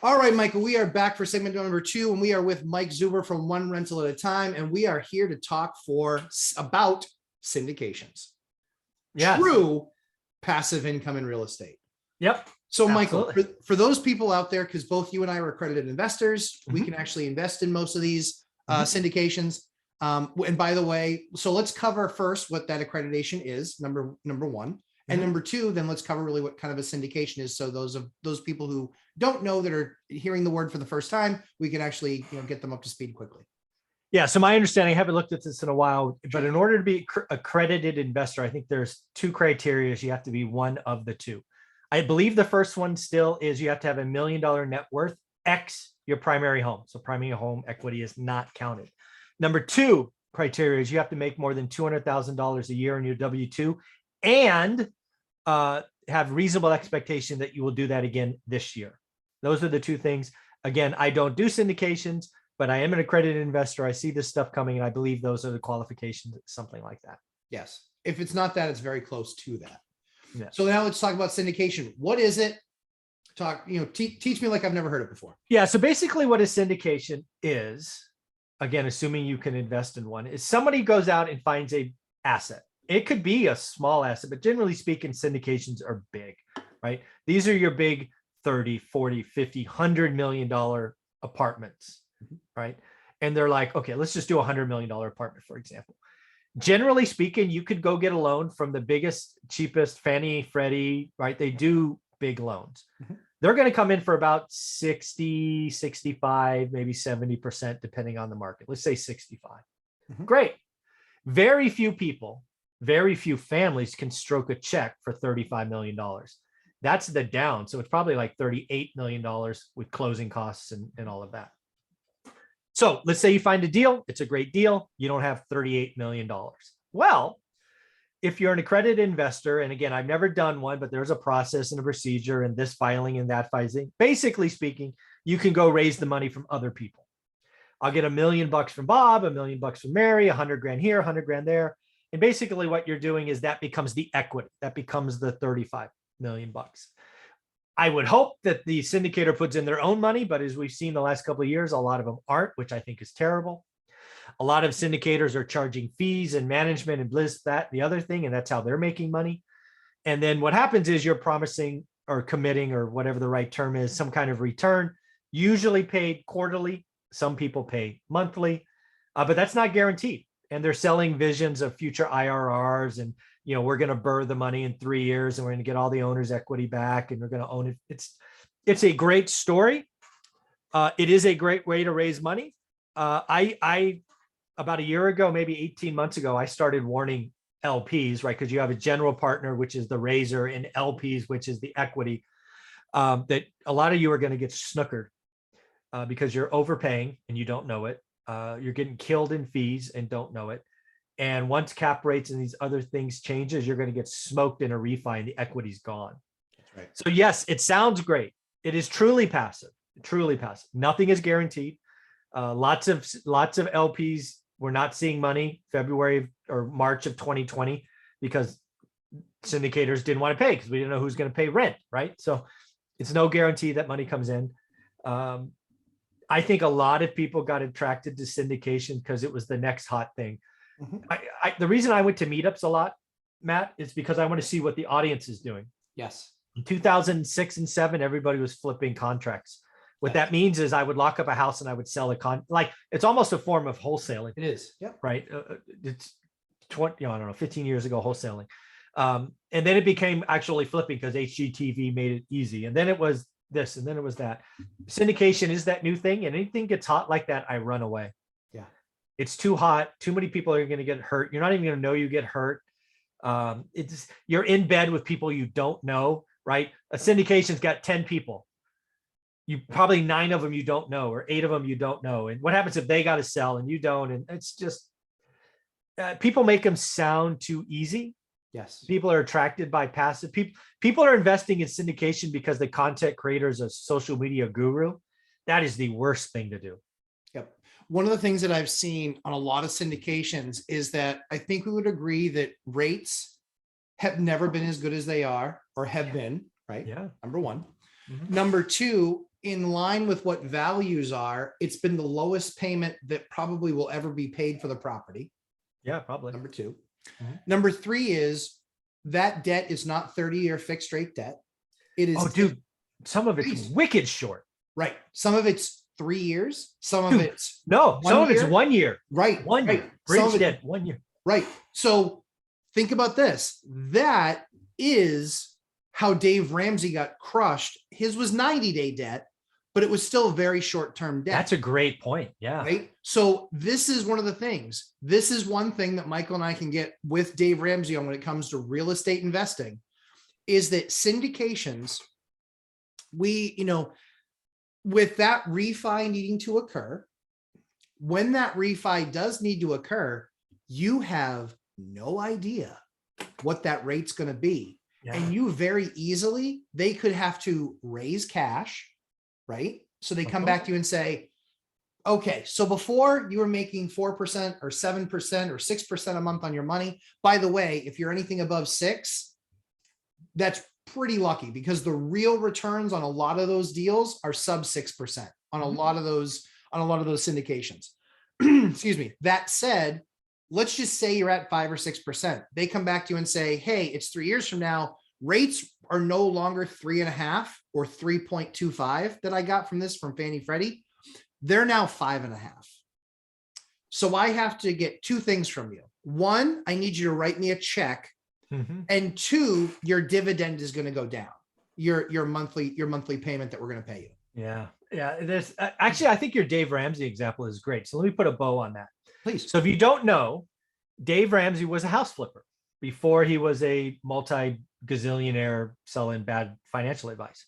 All right, Michael, we are back for segment number 2, and we are with Mike Zuber from One Rental at a Time, and we are here to talk about syndications. Yes. True passive income in real estate. Yep. So, Michael, for those people out there, because both you and I are accredited investors, we can actually invest in most of these syndications. And by the way, so let's cover first what that accreditation is, number one. And number 2, then let's cover really what kind of a syndication is. So those people who don't know, that are hearing the word for the first time, we can actually get them up to speed quickly. Yeah. So my understanding, I haven't looked at this in a while, but in order to be accredited investor, I think there's 2 criteria. You have to be one of the 2. I believe the first one still is you have to have $1 million net worth X your primary home. So primary home equity is not counted. Number 2 criteria is you have to make more than $200,000 a year in your W-2 and have reasonable expectation that you will do that again this year. Those are the 2 things. Again, I don't do syndications, but I am an accredited investor. I see this stuff coming, and I believe those are the qualifications, something like that. Yes. If it's not that, it's very close to that. Yeah. So now let's talk about syndication. What is it? Teach me like I've never heard it before. Yeah. So basically what a syndication is, again, assuming you can invest in one, is somebody goes out and finds a asset. It could be a small asset, but generally speaking, syndications are big, right? These are your big 30, 40, 50, $100 million apartments, right? And they're like, okay, let's just do $100 million apartment, for example. Generally speaking, you could go get a loan from the biggest, cheapest, Fannie, Freddie, right? They do big loans. They're going to come in for about 60, 65, maybe 70%, depending on the market. Let's say 65. Great. Very few people, very few families can stroke a check for $35 million. That's the down. So it's probably like $38 million with closing costs and all of that. So let's say you find a deal. It's a great deal. You don't have $38 million. Well, if you're an accredited investor, and again, I've never done one, but there's a process and a procedure and this filing and that filing. Basically speaking, you can go raise the money from other people. I'll get $1 million from Bob, $1 million from Mary, 100 grand here, 100 grand there. And basically what you're doing is that becomes the equity. That becomes the 35 million bucks. I would hope that the syndicator puts in their own money, but as we've seen the last couple of years, a lot of them aren't, which I think is terrible. A lot of syndicators are charging fees and management and bliss, that, the other thing, and that's how they're making money. And then what happens is you're promising or committing, or whatever the right term is, some kind of return, usually paid quarterly. Some people pay monthly, but that's not guaranteed. And they're selling visions of future IRRs and, we're going to burr the money in 3 years and we're going to get all the owner's equity back and we're going to own it. It's a great story. It is a great way to raise money. I about a year ago, maybe 18 months ago, I started warning LPs, right? Because you have a general partner, which is the raiser, and LPs, which is the equity, that a lot of you are going to get snookered because you're overpaying and you don't know it. You're getting killed in fees and don't know it. And once cap rates and these other things changes, you're going to get smoked in a refi and the equity's gone. That's right. So yes, it sounds great. It is truly passive, truly passive. Nothing is guaranteed. Lots of LPs were not seeing money February or March of 2020 because syndicators didn't want to pay because we didn't know who's going to pay rent, right? So it's no guarantee that money comes in. I think a lot of people got attracted to syndication because it was the next hot thing. The reason I went to meetups a lot, Matt, is because I want to see what the audience is doing. Yes. In 2006 and 7, everybody was flipping contracts. What that means is I would lock up a house and I would sell it's almost a form of wholesaling. It is. Yeah. Right. It's 15 years ago, wholesaling. And then it became actually flipping because HGTV made it easy. And then it was this, and then it was that. Syndication is that new thing. And anything gets hot like that, I run away. Yeah. It's too hot. Too many people are going to get hurt. You're not even going to know you get hurt. You're in bed with people you don't know, right? A syndication's got 10 people. You probably 9 of them you don't know, or 8 of them you don't know. And what happens if they got to sell and you don't? And it's just, people make them sound too easy. Yes. People are attracted by passive. People are investing in syndication because the content creator is a social media guru. That is the worst thing to do. Yep. One of the things that I've seen on a lot of syndications is that I think we would agree that rates have never been as good as they are or have been, right? Yeah. Number one. Number two in line with what values are. It's been the lowest payment that probably will ever be paid for the property. Yeah, probably. Number two. Mhm. Number three is that debt is not 30-year fixed rate debt. It is, Oh, dude, some of it's wicked short. right. Some of it's 3 years. Some of Dude, it's No, some of it's year. 1 year. Right. 1 right. year. Some Bridge of it- debt, 1 year. Right. So think about this. That is how Dave Ramsey got crushed. His was 90-day debt, but it was still very short-term debt. That's a great point. Yeah. Right. So this is one of the things. This is one thing that Michael and I can get with Dave Ramsey on when it comes to real estate investing, is that syndications, with that refi needing to occur, when that refi does need to occur, you have no idea what that rate's going to be. Yeah. And you very easily, they could have to raise cash, right? So they come back to you and say, okay, so before you were making 4% or 7% or 6% a month on your money. By the way, if you're anything above 6, that's pretty lucky, because the real returns on a lot of those deals are sub 6% on a lot of those syndications. Excuse me. That said, let's just say you're at 5 or 6%. They come back to you and say, hey, it's 3 years from now. Rates are no longer 3.5 or 3.25 that I got from Fannie Freddie. They're now 5.5. So I have to get two things from you. One, I need you to write me a check. And two, your dividend is going to go down. Your monthly payment that we're going to pay you. Yeah. Yeah. There's actually, I think your Dave Ramsey example is great. So let me put a bow on that. Please. So if you don't know, Dave Ramsey was a house flipper before he was a multi-gazillionaire selling bad financial advice.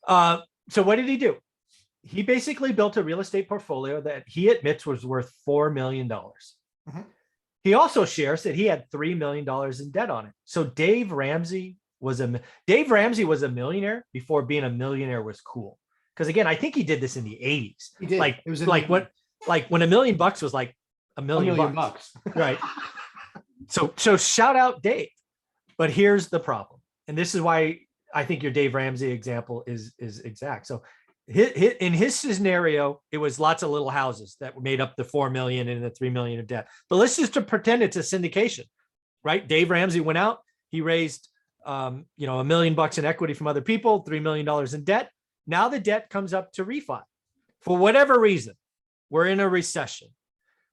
So what did he do? He basically built a real estate portfolio that he admits was worth $4 million. He also shares that he had $3 million in debt on it. So Dave Ramsey was a millionaire before being a millionaire was cool. Because again, I think he did this in the 80s. He did. Like, it was when $1 million was like $1 million bucks. Right. So shout out Dave. But here's the problem. And this is why I think your Dave Ramsey example is exact. So in his scenario, it was lots of little houses that made up the 4 million and the 3 million of debt. But let's just pretend it's a syndication, right? Dave Ramsey went out, he raised, $1 million in equity from other people, $3 million in debt. Now the debt comes up to refi. For whatever reason, we're in a recession.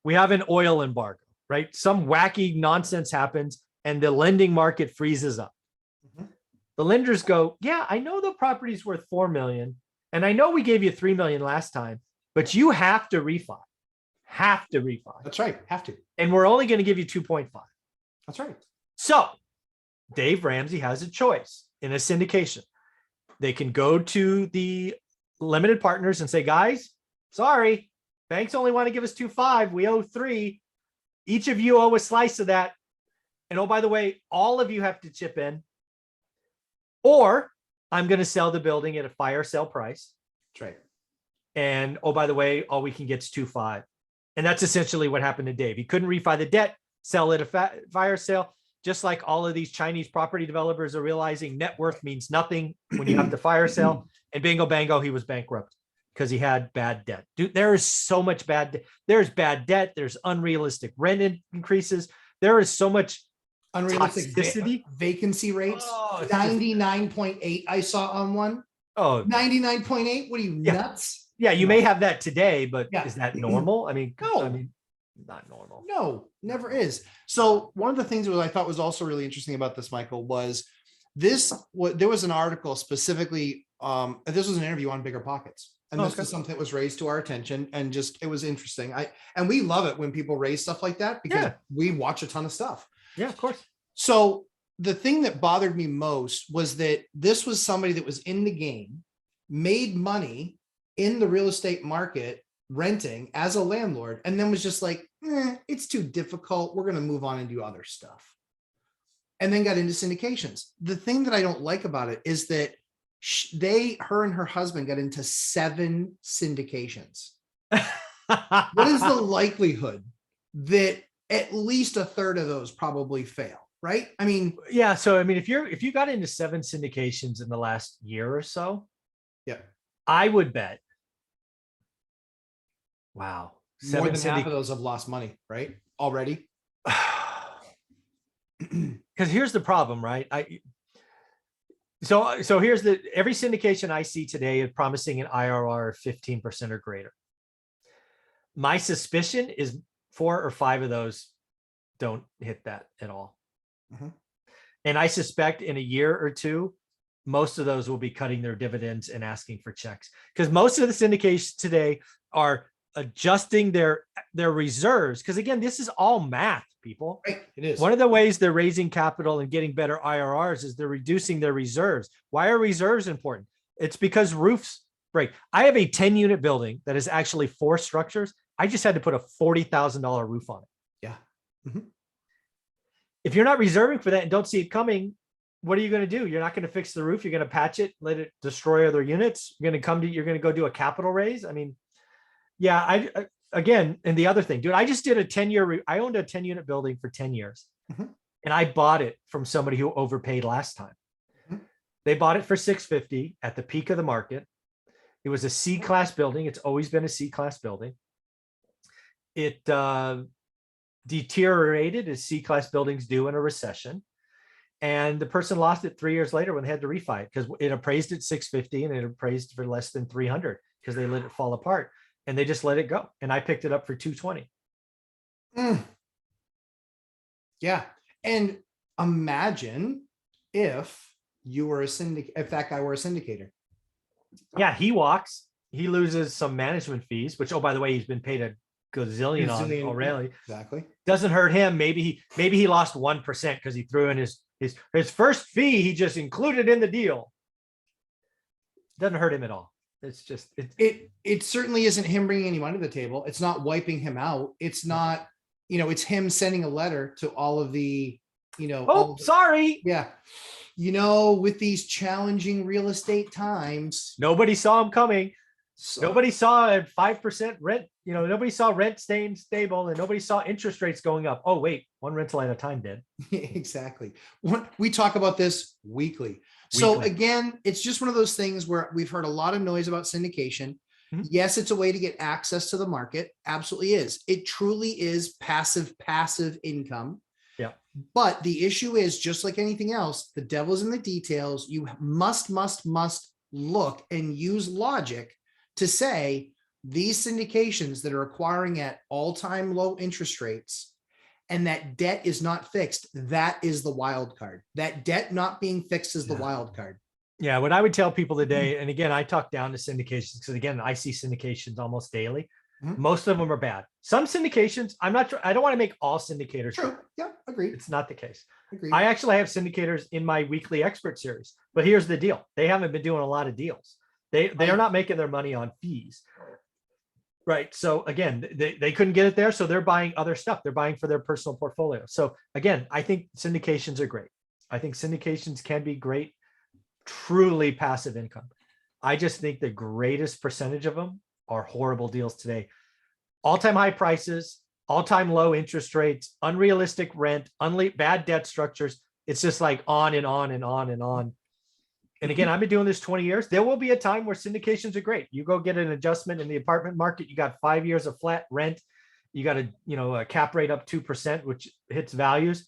We have an oil embargo, right? Some wacky nonsense happens and the lending market freezes up. The lenders go, yeah, I know the property's worth 4 million. And I know we gave you 3 million last time, but you have to refi. That's right. Have to. And we're only going to give you 2.5. That's right. So Dave Ramsey has a choice in a syndication. They can go to the limited partners and say, guys, sorry, banks only want to give us 2.5. We owe 3. Each of you owe a slice of that. And oh, by the way, all of you have to chip in. Or I'm going to sell the building at a fire sale price. That's right. And oh, by the way, all we can get is 2.5. And that's essentially what happened to Dave. He couldn't refi the debt, sell it at a fire sale. Just like all of these Chinese property developers are realizing net worth means nothing when you have to fire sale. And bingo, bango, he was bankrupt because he had bad debt. Dude, there is so much bad debt. There's bad debt. There's unrealistic rent increases. There is so much Unrealistic toxicity. Vacancy rates. Oh, 99.8 I saw on one. Oh, 99.8. What are you, nuts? Yeah, you may have that today, but Yeah. is that normal? No. I mean, not normal. No, never is. So one of the things that I thought was also really interesting about this, Michael, was there was an article specifically, this was an interview on Bigger Pockets. And this was something that was raised to our attention, and just, it was interesting. And we love it when people raise stuff like that, because we watch a ton of stuff. Yeah, of course. So the thing that bothered me most was that this was somebody that was in the game, made money in the real estate market, renting as a landlord, and then was just like, it's too difficult. We're going to move on and do other stuff. And then got into syndications. The thing that I don't like about it is that her and her husband got into 7 syndications. What is the likelihood that at least a third of those probably fail? Right? I mean, yeah. So, I mean, if you got into 7 syndications in the last year or so, yeah, I would bet. Wow. More than half of those have lost money, right? Already. Because here's the problem, right? So here's every syndication I see today is promising an IRR of 15% or greater. My suspicion is 4 or 5 of those don't hit that at all. Mhm. And I suspect in a year or two, most of those will be cutting their dividends and asking for checks, because most of the syndications today are adjusting their reserves. Because again, this is all math, people. Right. It is. One of the ways they're raising capital and getting better IRRs is they're reducing their reserves. Why are reserves important? It's because roofs break. I have a 10-unit building that is actually 4 structures. I just had to put a $40,000 roof on it. Yeah. Mhm. If you're not reserving for that and don't see it coming, what are you going to do? You're not going to fix the roof. You're going to patch it, let it destroy other units. You're going to go do a capital raise. I mean, yeah, again, and the other thing, dude, I just did a 10-year, I owned a 10-unit building for 10 years Mhm. and I bought it from somebody who overpaid last time. Mhm. They bought it for $650 at the peak of the market. It was a C-class building. It's always been a C-class building. It deteriorated as C-class buildings do in a recession. And the person lost it 3 years later when they had to refi it, because it appraised at 650 and it appraised for less than 300 because they let it fall apart and they just let it go. And I picked it up for 220. Yeah. And imagine if you were if that guy were a syndicator. Yeah, he walks, he loses some management fees, which, oh, by the way, he's been paid a gazillion on already. Exactly. Doesn't hurt him. Maybe he lost 1% because he threw in his first fee. He just included in the deal. Doesn't hurt him at all. It's just it certainly isn't him bringing any money to the table. It's not wiping him out. It's not, it's him sending a letter to all of the, sorry. Yeah. With these challenging real estate times, nobody saw him coming. So, nobody saw a 5% rent. Nobody saw rent staying stable and nobody saw interest rates going up. Oh, wait, one rental at a time did. Exactly. We talk about this weekly. So again, it's just one of those things where we've heard a lot of noise about syndication. Mm-hmm. Yes, it's a way to get access to the market. Absolutely is. It truly is passive income. Yeah. But the issue is, just like anything else, the devil's in the details. You must look and use logic to say these syndications that are acquiring at all-time low interest rates and that debt is not fixed, that is the wild card. That debt not being fixed is the wild card. Yeah, what I would tell people today, and again, I talk down to syndications because again, I see syndications almost daily. Mm-hmm. Most of them are bad. Some syndications, I don't want to make all syndicators. True. Yeah, agreed. It's not the case. Agreed. I actually have syndicators in my weekly expert series, but here's the deal. They haven't been doing a lot of deals. They are not making their money on fees. Right. So again, they couldn't get it there. So they're buying other stuff. They're buying for their personal portfolio. So again, I think syndications are great. I think syndications can be great, truly passive income. I just think the greatest percentage of them are horrible deals today. All-time high prices, all-time low interest rates, unrealistic rent, bad debt structures. It's just like on and on and on and on. And again, I've been doing this 20 years. There will be a time where syndications are great. You go get an adjustment in the apartment market. You got 5 years of flat rent. You got a cap rate up 2%, which hits values.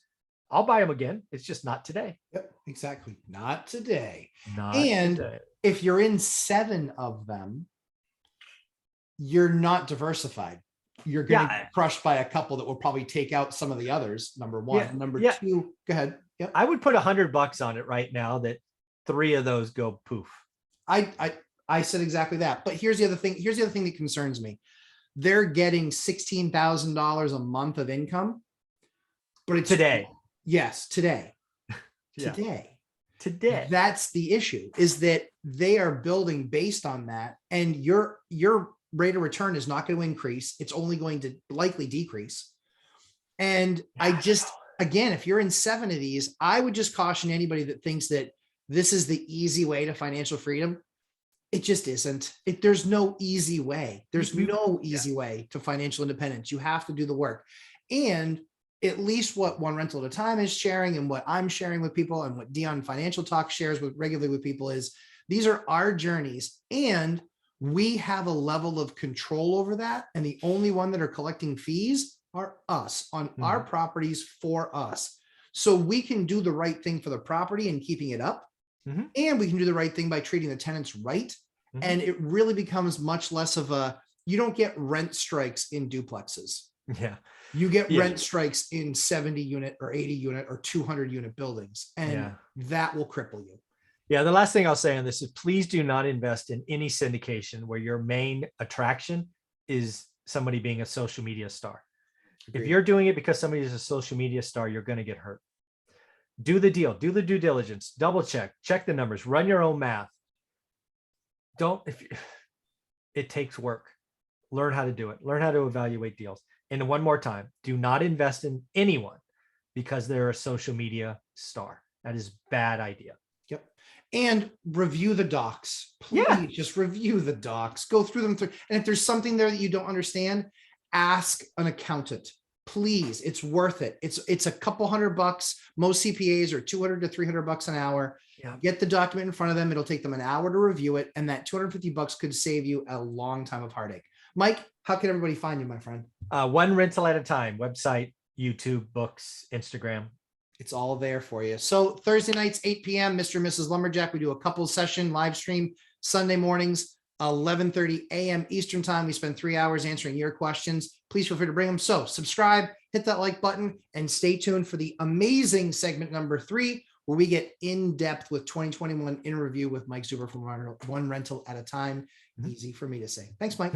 I'll buy them again. It's just not today. Yep, exactly. Not today. And today. If you're in 7 of them, you're not diversified. You're going to get crushed by a couple that will probably take out some of the others. Number one. Yeah. Number two, go ahead. Yep. I would put $100 on it right now that 3 of those go poof. I said exactly that. But here's the other thing. Here's the other thing that concerns me. They're getting $16,000 a month of income, but it's today. Yes, today. Yeah. Today. That's the issue, is that they are building based on that, and your rate of return is not going to increase. It's only going to likely decrease. And again, if you're in 7 of these, I would just caution anybody that thinks that this is the easy way to financial freedom. It just isn't. There's no easy way. There's no easy way to financial independence. You have to do the work. And at least what One Rental at a Time is sharing, and what I'm sharing with people, and what Dion Financial Talk shares regularly with people, is these are our journeys. And we have a level of control over that. And the only one that are collecting fees are us on our properties for us. So we can do the right thing for the property and keeping it up. And we can do the right thing by treating the tenants right. And it really becomes much less of a, you don't get rent strikes in duplexes. Yeah. You get rent strikes in 70 unit or 80 unit or 200 unit buildings. And that will cripple you. Yeah. The last thing I'll say on this is please do not invest in any syndication where your main attraction is somebody being a social media star. Agreed. If you're doing it because somebody is a social media star, you're going to get hurt. Do the deal, do the due diligence, double check the numbers, run your own math. It takes work. Learn how to do it. Learn how to evaluate deals. And one more time, do not invest in anyone because they're a social media star. That is a bad idea. Yep. And review the docs. Please just review the docs. Go through them. And if there's something there that you don't understand, ask an accountant. Please, it's worth it. It's a couple $100. Most CPAs are $200 to $300 an hour. Get the document in front of them. It'll take them an hour to review it. And that $250 could save you a long time of heartache. Mike, how can everybody find you, my friend? One rental at a time. Website, YouTube, books, Instagram. It's all there for you. So Thursday nights, 8 p.m., Mr. and Mrs. Lumberjack. We do a couple session live stream. Sunday mornings, 11:30 a.m. Eastern time. We spend 3 hours answering your questions. Please feel free to bring them. So subscribe, hit that like button, and stay tuned for the amazing segment number 3, where we get in depth with 2021 in review with Mike Zuber from One Rental at a Time. Easy for me to say. Thanks, Mike.